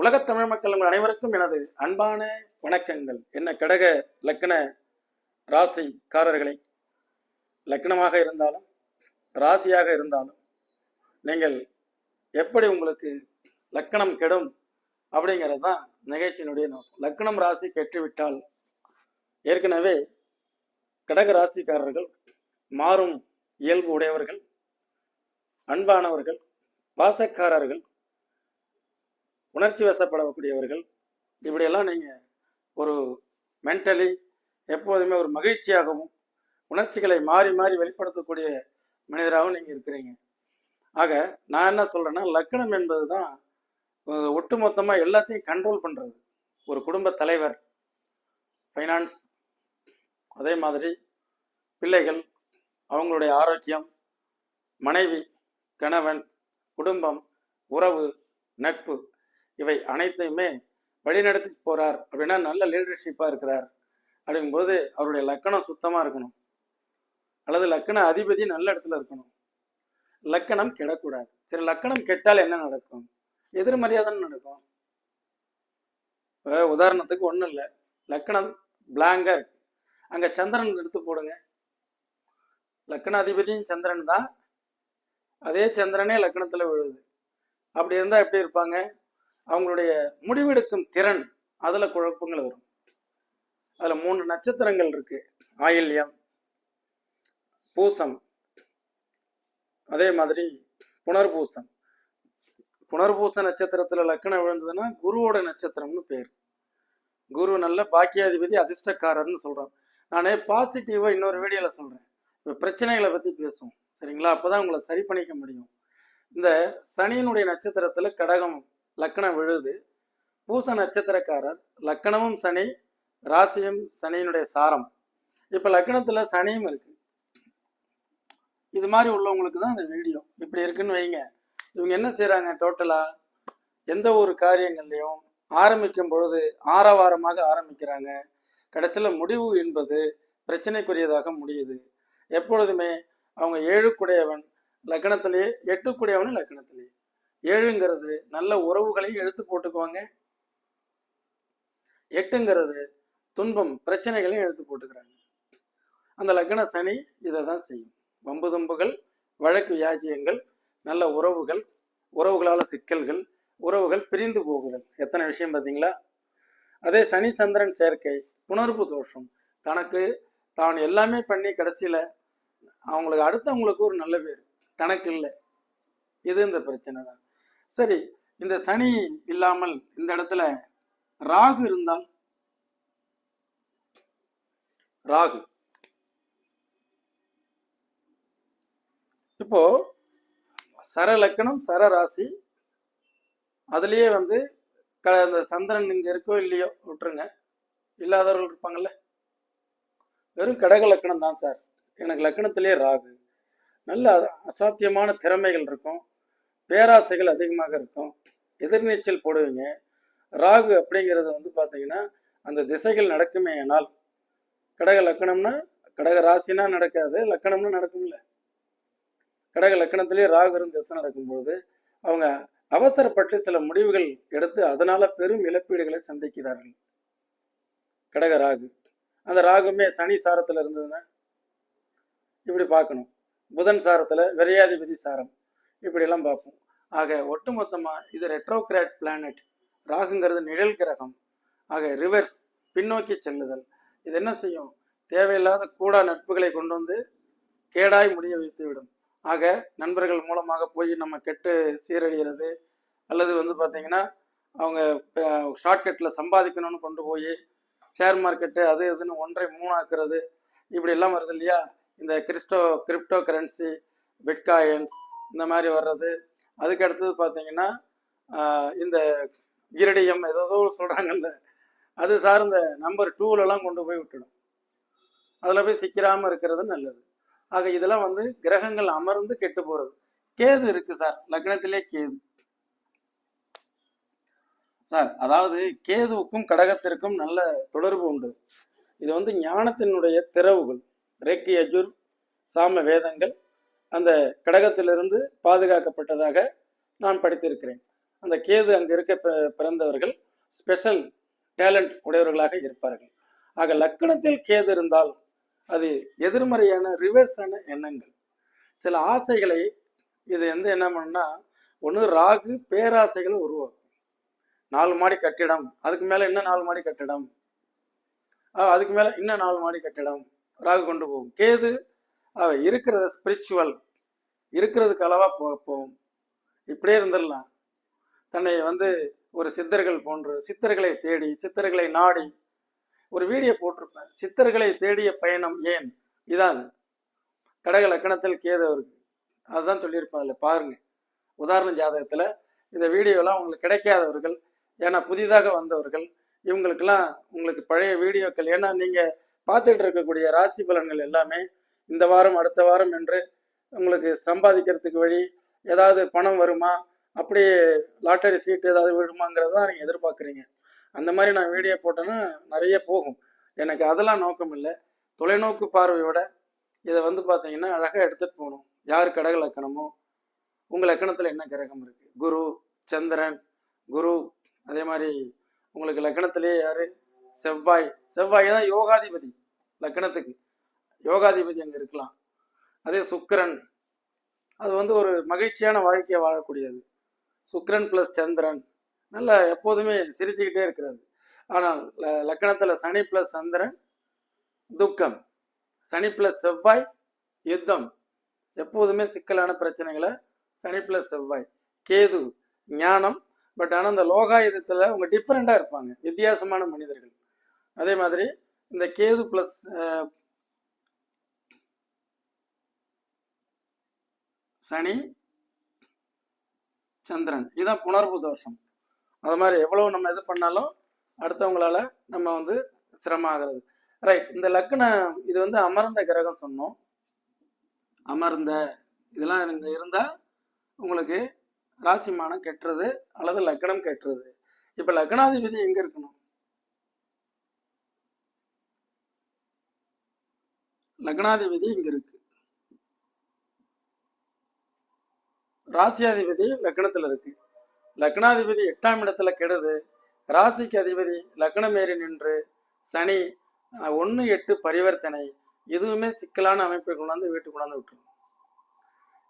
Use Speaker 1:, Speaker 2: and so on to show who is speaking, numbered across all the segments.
Speaker 1: உலகத் தமிழ் மக்கள் உங்கள் அனைவருக்கும் எனது அன்பான வணக்கங்கள். என்ன கடக லக்கண ராசிக்காரர்களை, லக்கணமாக இருந்தாலும் ராசியாக இருந்தாலும் நீங்கள் எப்படி உங்களுக்கு லக்கணம் கெடும் அப்படிங்கிறது தான் நிகழ்ச்சியினுடைய நோக்கம். லக்கணம் ராசி கெட்டுவிட்டால் ஏற்கனவே கடக ராசிக்காரர்கள் மாறும் இயல்பு உடையவர்கள், அன்பானவர்கள், பாசக்காரர்கள், உணர்ச்சி வசப்படக்கூடியவர்கள். இப்படியெல்லாம் நீங்கள் ஒரு மென்டலி எப்போதுமே ஒரு மகிழ்ச்சியாகவும் உணர்ச்சிகளை மாறி மாறி வெளிப்படுத்தக்கூடிய மனிதராகவும் நீங்கள் இருக்கிறீங்க. ஆக நான் என்ன சொல்கிறேன்னா, லக்கணம் என்பது தான் ஒட்டுமொத்தமாக எல்லாத்தையும் கண்ட்ரோல் பண்ணுறது. ஒரு குடும்ப தலைவர், ஃபைனான்ஸ், அதே மாதிரி பிள்ளைகள், அவங்களுடைய ஆரோக்கியம், மனைவி, கணவன், குடும்பம், உறவு, நட்பு, இவை அனைத்தையுமே வழிநடத்தி போகிறார் அப்படின்னா நல்ல லீடர்ஷிப்பாக இருக்கிறார் அப்படிங்கும்போது அவருடைய லக்கணம் சுத்தமாக இருக்கணும், அல்லது லக்கண அதிபதி நல்ல இடத்துல இருக்கணும். லக்கணம் கெடக்கூடாது. சரி, லக்கணம் கெட்டால் என்ன நடக்கும்? எதிர்மறையாதான் நடக்கும். உதாரணத்துக்கு ஒன்றும் இல்லை, லக்கணம் பிளாங்கா இருக்கு, அங்கே சந்திரன் எடுத்து போடுங்க. லக்கண அதிபதியும் சந்திரன் தான், அதே சந்திரனே லக்கணத்தில் விழுது. அப்படி இருந்தால் எப்படி இருப்பாங்க? அவங்களுடைய முடிவெடுக்கும் திறன் அதில் குழப்பங்கள் வரும். அதில் 3 நட்சத்திரங்கள் இருக்கு, ஆயில்யம், பூசம், அதே மாதிரி புனர்பூசம். புனர்பூச நட்சத்திரத்தில் லக்கணம் விழுந்ததுன்னா குருவோட நட்சத்திரம்னு பேர். குரு நல்ல பாக்கியாதிபதி, அதிர்ஷ்டக்காரர்னு சொல்கிறோம். நானே பாசிட்டிவாக இன்னொரு வீடியோவில் சொல்கிறேன். இப்போ பிரச்சனைகளை பற்றி பேசுவோம், சரிங்களா? அப்போ தான் உங்களை சரி பண்ணிக்க முடியும். இந்த சனியினுடைய நட்சத்திரத்தில் கடகம் லக்கணம் விழுது. பூச நட்சத்திரக்காரர், லக்கணமும் சனி, ராசியும் சனியினுடைய சாரம். இப்போ லக்கணத்தில் சனியும் இருக்கு. இது மாதிரி உள்ளவங்களுக்கு தான் இந்த வீடியோ இப்படி இருக்குன்னு வைங்க. இவங்க என்ன செய்கிறாங்க? டோட்டலாக எந்த ஒரு காரியங்கள்லையும் ஆரம்பிக்கும் பொழுது ஆரவாரமாக ஆரம்பிக்கிறாங்க. கடைசியில் முடிவு என்பது பிரச்சனைக்குரியதாக முடியுது. எப்பொழுதுமே அவங்க 7 லக்கணத்திலேயே, 8 லக்கணத்திலேயே. 7ங்கிறது நல்ல உறவுகளையும் எடுத்து போட்டுக்குவாங்க, 8ங்கிறது துன்பம் பிரச்சனைகளையும் எடுத்து போட்டுக்கிறாங்க. அந்த லக்கண சனி இதை தான் செய்யும். வம்பு தும்புகள், வழக்கு வியாஜியங்கள், நல்ல உறவுகள், உறவுகளால் சிக்கல்கள், உறவுகள் பிரிந்து போகுதல், எத்தனை விஷயம் பார்த்தீங்களா? அதே சனி சந்திரன் சேர்க்கை, புணர்வு தோஷம், தனக்கு தான் எல்லாமே பண்ணி கடைசியில் அவங்களுக்கு அடுத்தவங்களுக்கு ஒரு நல்ல பேர் தனக்கு இல்லை. இது இந்த பிரச்சனை தான். சரி, இந்த சனி இல்லாமல் இந்த இடத்துல ராகு இருந்தால், ராகு இப்போ சர லக்கணம், சர ராசி, அதுலேயே இந்த சந்திரன் இங்கே இருக்கோ இல்லையோ விட்டுருங்க, இல்லாதவர்கள் இருப்பாங்கல்ல. வெறும் கடக லக்கணம் தான் சார், எனக்கு லக்கணத்திலே ராகு, நல்ல அசாத்தியமான திறமைகள் இருக்கும், பேராசைகள் அதிகமாக இருக்கும், எதிர்நீச்சல் போடுவீங்க. ராகு அப்படிங்கிறது பார்த்தீங்கன்னா அந்த திசைகள் நடக்குமே. ஆனால் கடக லக்கணம்னா, கடக ராசினா நடக்காது, லக்கணம்னா நடக்கும்ல. கடக லக்கணத்திலே ராகு இருந்து திசை நடக்கும்போது அவங்க அவசரப்பட்டு சில முடிவுகள் எடுத்து அதனால பெரும் இழப்பீடுகளை சந்திக்கிறார்கள். கடக ராகு, அந்த ராகுமே சனி சாரத்தில் இருந்ததுன்னா இப்படி பார்க்கணும். புதன் சாரத்தில் விரையாதிபதி சாரம், இப்படியெல்லாம் பார்ப்போம். ஆக ஒட்டுமொத்தமாக இது ரெட்ரோகிராட் பிளானட். ராகுங்கிறது நிழல் கிரகம். ஆக ரிவர்ஸ், பின்னோக்கி செல்லுதல். இது என்ன செய்யும்? தேவையில்லாத கூடா நட்புகளை கொண்டு வந்து கேடாய் முடிய வைத்து விடும். ஆக நண்பர்கள் மூலமாக போய் நம்ம கெட்டு சீரழிகிறது, அல்லது பார்த்தீங்கன்னா அவங்க ஷார்ட்கட்டில் சம்பாதிக்கணும்னு கொண்டு போய் ஷேர் மார்க்கெட்டு அது இதுன்னு 1 3 ஆக்குறது, இப்படி எல்லாம் வருது இல்லையா? இந்த கிரிப்டோ கரன்சி, பிட்காயின்ஸ், இந்த மாதிரி வர்றது. அதுக்கு அடுத்தது பார்த்தீங்கன்னா இந்த கிரடியம் ஏதோ சொல்கிறாங்கல்ல, அது சார்ந்த நம்பர் 2லலாம் கொண்டு போய் விட்டுடும். அதில் போய் சிக்கிறாமல் இருக்கிறது நல்லது. ஆக இதெல்லாம் கிரகங்கள் அமர்ந்து கெட்டு போகிறது. கேது இருக்கு சார், லக்னத்திலே கேது சார். அதாவது கேதுவுக்கும் கடகத்திற்கும் நல்ல தொடர்பு உண்டு. இது ஞானத்தினுடைய திறவுகள். ரேக்கி, யஜுர், சாம வேதங்கள் அந்த கடகத்திலிருந்து பாதுகாக்கப்பட்டதாக நான் படித்திருக்கிறேன். அந்த கேது அங்கே இருக்க பிறந்தவர்கள் ஸ்பெஷல் டேலண்ட் உடையவர்களாக இருப்பார்கள். ஆக லக்கணத்தில் கேது இருந்தால் அது எதிர்மறையான ரிவர்ஸான எண்ணங்கள், சில ஆசைகளை இது என்ன பண்ணுன்னா, ஒன்று ராகு பேராசைகளை உருவாக்கும். 4 மாடி கட்டிடம், அதுக்கு மேலே இன்னும் 4 மாடி கட்டிடம், அதுக்கு மேலே இன்னும் 4 மாடி கட்டிடம் ராகு கொண்டு போகும். கேது இருக்கிறத ஸ்பிரிச்சுவல் இருக்கிறதுக்கு அளவாக போகும். இப்படியே இருந்துடலாம். தன்னை ஒரு சித்தர்கள் போன்று சித்தர்களை தேடி சித்தர்களை நாடி ஒரு வீடியோ போட்டிருப்பேன், சித்தர்களை தேடிய பயணம் ஏன். இதான் கடக லக்கணத்தில் கேது இருக்கு, அதுதான் சொல்லியிருப்பேன். அதில் பாருங்க, உதாரண ஜாதகத்தில் இந்த வீடியோலாம் உங்களுக்கு கிடைக்காதவர்கள், ஏன்னா புதிதாக வந்தவர்கள், இவங்களுக்கெல்லாம் உங்களுக்கு பழைய வீடியோக்கள், ஏன்னா நீங்கள் பார்த்துட்டு இருக்கக்கூடிய ராசி பலன்கள் எல்லாமே இந்த வாரம் அடுத்த வாரம் என்று உங்களுக்கு சம்பாதிக்கிறதுக்கு வழி, ஏதாவது பணம் வருமா, அப்படியே லாட்டரி சீட்டு ஏதாவது விழுமாங்கிறது தான் நீங்கள் எதிர்பார்க்குறீங்க. அந்த மாதிரி நான் வீடியோ போட்டேன்னா நிறைய போகும். எனக்கு அதெல்லாம் நோக்கம் இல்லை. தொலைநோக்கு பார்வையோட இதை பார்த்தீங்கன்னா அழகாக எடுத்துகிட்டு போகணும். யார் கடக லக்கணமோ உங்கள் லக்கணத்தில் என்ன கிரகம் இருக்குது, குரு சந்திரன் குரு, அதே மாதிரி உங்களுக்கு லக்கணத்திலேயே யார், செவ்வாய். செவ்வாய் தான் யோகாதிபதி, லக்கணத்துக்கு யோகாதிபதி அங்கே இருக்கலாம். அதே சுக்கிரன், அது ஒரு மகிழ்ச்சியான வாழ்க்கையை வாழக்கூடியது. சுக்கிரன் ப்ளஸ் சந்திரன் நல்லா எப்போதுமே சிரிச்சுக்கிட்டே இருக்கிறது. ஆனால் லக்கணத்தில் சனி ப்ளஸ் சந்திரன் துக்கம், சனி ப்ளஸ் செவ்வாய் யுத்தம், எப்போதுமே சிக்கலான பிரச்சனைகளை சனி ப்ளஸ் செவ்வாய். கேது ஞானம், பட் ஆனால் இந்த லோகாயுதத்தில் அவங்க டிஃப்ரெண்டாக இருப்பாங்க, வித்தியாசமான மனிதர்கள். அதே மாதிரி இந்த கேது ப்ளஸ் சனி சந்திரன், இதுதான் புணர்வு தோஷம். அது மாதிரி எவ்வளோ நம்ம இது பண்ணாலும் அடுத்தவங்களால நம்ம சிரமம் ஆகிறது. ரைட். இந்த லக்னம் இது அமர்ந்த கிரகம் சொன்னோம். அமர்ந்த இதெல்லாம் இங்கே இருந்தால் உங்களுக்கு ராசிமானம் கெட்டுறது அல்லது லக்னம் கெட்டுறது. இப்போ லக்னாதிபதி எங்கே இருக்கணும், லக்னாதிபதி இங்கே இருக்கு, ராசியாதிபதி லக்னத்தில் இருக்கு. லக்னாதிபதி 8ஆம் இடத்துல கெடுது, ராசிக்கு அதிபதி லக்னம் ஏறி நின்று சனி 1-8 பரிவர்த்தனை, இதுவுமே சிக்கலான அமைப்பை கொண்டாந்து வீட்டுக்கு கொண்டாந்து விட்டுரும்.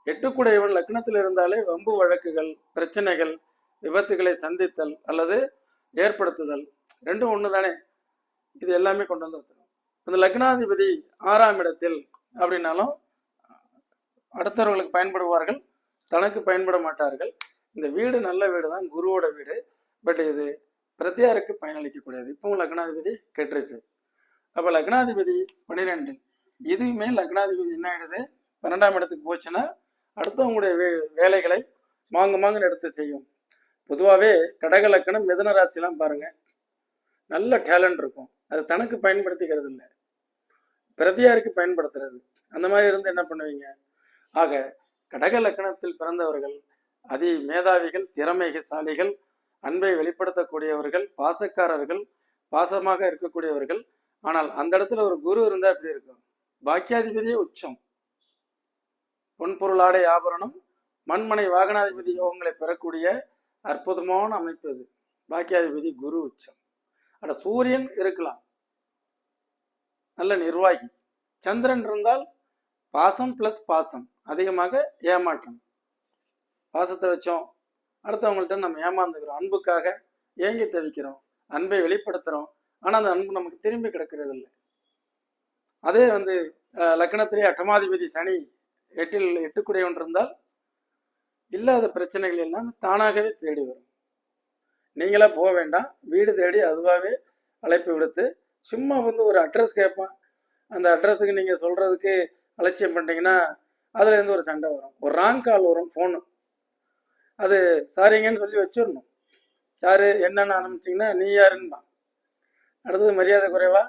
Speaker 1: 8 லக்னத்தில் இருந்தாலே வம்பு வழக்குகள், பிரச்சனைகள், விபத்துகளை சந்தித்தல் அல்லது ஏற்படுத்துதல், ரெண்டும் ஒன்று தானே. இது எல்லாமே கொண்டு வந்து விட்டுரும். இந்த லக்னாதிபதி 6ஆம் இடத்தில் அப்படின்னாலும் அடுத்தவர்களுக்கு பயன்படுவார்கள், தனக்கு பயன்பட மாட்டார்கள். இந்த வீடு நல்ல வீடு தான், குருவோட வீடு, பட் இது பிரத்தியாருக்கு பயனளிக்கக்கூடியது. இப்பவும் லக்னாதிபதி கெட்டுருச்சு. அப்போ லக்னாதிபதி 12, இதுவுமே லக்னாதிபதி என்ன ஆயிடுது, 12ஆம் இடத்துக்கு போச்சுன்னா அடுத்தவங்களுடைய வேலைகளை மாங்குன்னு எடுத்து செய்யும். பொதுவாகவே கடக லக்கணம் மிதுன ராசிலாம் பாருங்க, நல்ல டேலண்ட் இருக்கும், அது தனக்கு பயன்படுத்திக்கிறது இல்லை, பிரதியாருக்கு பயன்படுத்துறது. அந்த மாதிரி இருந்து என்ன பண்ணுவீங்க. ஆக கடக லக்கணத்தில் பிறந்தவர்கள் அதி மேதாவிகள், திறமைசாலிகள், அன்பை வெளிப்படுத்தக்கூடியவர்கள், பாசக்காரர்கள், பாசமாக இருக்கக்கூடியவர்கள். ஆனால் அந்த இடத்துல ஒரு குரு இருந்தால் எப்படி இருக்கும், பாக்கியாதிபதியே உச்சம், பொன்பொருள் ஆடை ஆபரணம் மண்மனை வாகனாதிபதி யோகங்களை பெறக்கூடிய அற்புதமான அமைப்பு அது. பாக்கியாதிபதி குரு உச்சம். அட சூரியன் இருக்கலாம், நல்ல நிர்வாகி. சந்திரன் இருந்தால் பாசம் பிளஸ் பாசம், அதிகமாக ஏமாற்றம். பாசத்தை வச்சோம், அடுத்தவங்கள்ட்ட நம்ம ஏமாந்துக்கிறோம், அன்புக்காக ஏங்கி தவிக்கிறோம், அன்பை வெளிப்படுத்துகிறோம், ஆனால் அந்த அன்பு நமக்கு திரும்பி கிடக்கிறது இல்லை. அதே லக்னத்திலே 8ஆம் சனி 8 இருந்தால் இல்லாத பிரச்சனைகள் எல்லாம் தானாகவே தேடி வரும். நீங்களா போக வேண்டாம், வீடு தேடி அதுவாகவே அழைப்பு விடுத்து சும்மா ஒரு அட்ரஸ் கேட்பான். அந்த அட்ரஸுக்கு நீங்கள் சொல்கிறதுக்கு அலட்சியம் பண்ணிட்டீங்கன்னா அதுலேருந்து ஒரு சண்டை வரும், ஒரு ராங் கால் வரும், ஃபோனு. அது சாரிங்கன்னு சொல்லி வச்சிடணும். யார் என்னன்னு ஆரம்பிச்சிங்கன்னா நீ யாருன்னா அடுத்தது மரியாதை குறைவா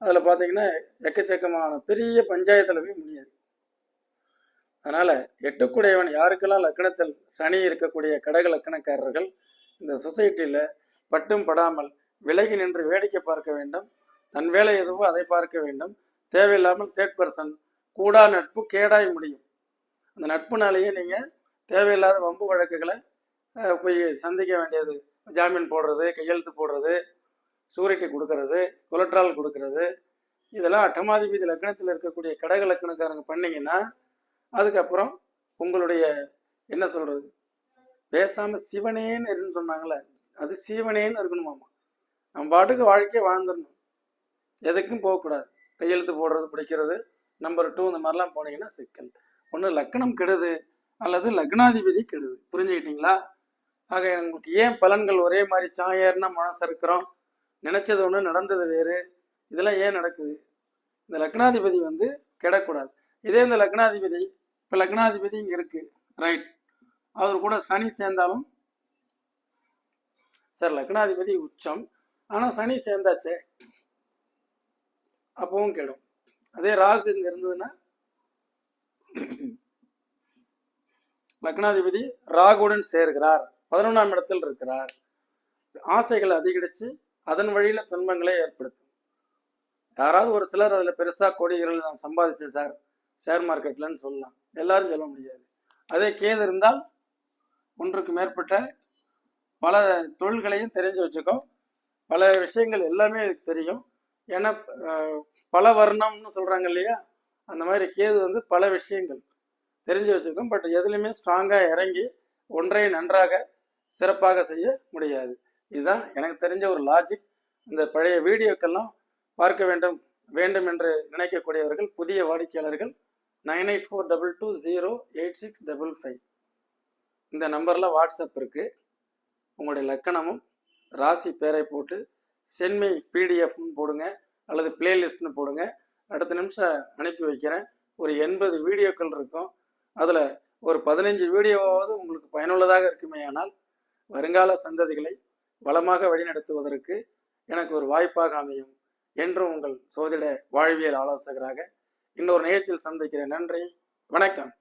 Speaker 1: அதில் பார்த்தீங்கன்னா எக்கச்சக்கமான பெரிய பஞ்சாயத்தில் போய் முடியாது. அதனால் 8 யாருக்கெல்லாம் லக்கணத்தில் சனி இருக்கக்கூடிய கடக லக்கணக்காரர்கள் இந்த சொசைட்டியில் பட்டும் படாமல் விலகி நின்று வேடிக்கை பார்க்க வேண்டும். தன் வேலை எதுவோ அதை பார்க்க வேண்டும். தேவையில்லாமல் தேர்ட் பர்சன் கூடா நட்பு கேடாய் முடியும். அந்த நட்புனாலேயே நீங்கள் தேவையில்லாத வம்பு வழக்குகளை போய் சந்திக்க வேண்டியது, ஜாமீன் போடுறது, கையெழுத்து போடுறது, சூரிட்டி கொடுக்கறது, கொலட்ரால் கொடுக்கறது, இதெல்லாம் அட்டமாதிபதி லக்னத்தில் இருக்கக்கூடிய கடக லக்னக்காரங்க பண்ணீங்கன்னா அதுக்கப்புறம் உங்களுடைய என்ன சொல்றது, பேசாம சிவனேன்னு இருக்குன்னு சொன்னாங்களே, அது சீவனேன்னு இருக்கணுமாமா. நம்ம பாட்டுக்கு வாழ்க்கையை வாழ்ந்துடணும், எதுக்கும் போகக்கூடாது. கையெழுத்து போடுறது, பிடிக்கிறது, நம்பர் 2 இந்த மாதிரிலாம் போனீங்கன்னா சிக்கல். ஒன்று லக்னம் கெடுது அல்லது லக்னாதிபதி கெடுது. புரிஞ்சுக்கிட்டீங்களா? ஆக உங்களுக்கு ஏன் பலன்கள் ஒரே மாதிரி சாயர்னா மனசு இருக்கிறோம், நினைச்சது ஒன்று நடந்தது வேறு, இதெல்லாம் ஏன் நடக்குது? இந்த லக்னாதிபதி வந்து கெடக்கூடாது. இதே இந்த லக்னாதிபதி, இப்போ லக்னாதிபதி இங்கே இருக்கு, ரைட், அவர் கூட சனி சேர்ந்தாலும் சார் லக்னாதிபதி உச்சம், ஆனால் சனி சேர்ந்தாச்சே அப்பவும் கெடும். அதே ராகு இங்கே இருந்ததுன்னா, லக்னாதிபதி ராகுடன் சேர்கிறார், 11ஆம் இடத்தில் இருக்கிறார், ஆசைகளை அதிகரித்து அதன் வழியில துன்பங்களை ஏற்படுத்தும். யாராவது ஒரு சிலர் அதில் பெருசாக கோடிகள் நான் சம்பாதிச்சேன் சார் ஷேர் மார்க்கெட்லன்னு சொல்லலாம், எல்லாரும் சொல்ல முடியாது. அதே கேது இருந்தால் ஒன்றுக்கு மேற்பட்ட பல தொழில்களையும் தெரிஞ்சு வச்சுக்கோ, பல விஷயங்கள் எல்லாமே தெரியும். ஏன்னா பல வர்ணம்னு சொல்கிறாங்க இல்லையா, அந்த மாதிரி கேது வந்து பல விஷயங்கள் தெரிஞ்சு வச்சுருக்கோம். பட் எதுலையுமே ஸ்ட்ராங்காக இறங்கி ஒன்றை நன்றாக சிறப்பாக செய்ய முடியாது. இதுதான் எனக்கு தெரிஞ்ச ஒரு லாஜிக். இந்த பழைய வீடியோக்கெல்லாம் பார்க்க வேண்டும் என்று நினைக்கக்கூடியவர்கள், புதிய வாடிக்கையாளர்கள் 9842208655 இந்த நம்பரில் வாட்ஸ்அப் இருக்குது. உங்களுடைய லக்கணமும் ராசி பேரை போட்டு சென்மி பிடிஎஃப்னு போடுங்க அல்லது பிளேலிஸ்ட்னு போடுங்க. அடுத்த நிமிஷம் அனுப்பி வைக்கிறேன். ஒரு 80 வீடியோக்கள் இருக்கும், அதில் ஒரு 15 வீடியோவாவது உங்களுக்கு பயனுள்ளதாக இருக்குமே. ஆனால் வருங்கால சந்ததிகளை வளமாக வழிநடத்துவதற்கு எனக்கு ஒரு வாய்ப்பாக அமையும். என்றும் உங்கள் சோதிட வாழ்வியல் ஆலோசகராக இன்னொரு நிகழ்ச்சியில் சந்திக்கிறேன். நன்றி, வணக்கம்.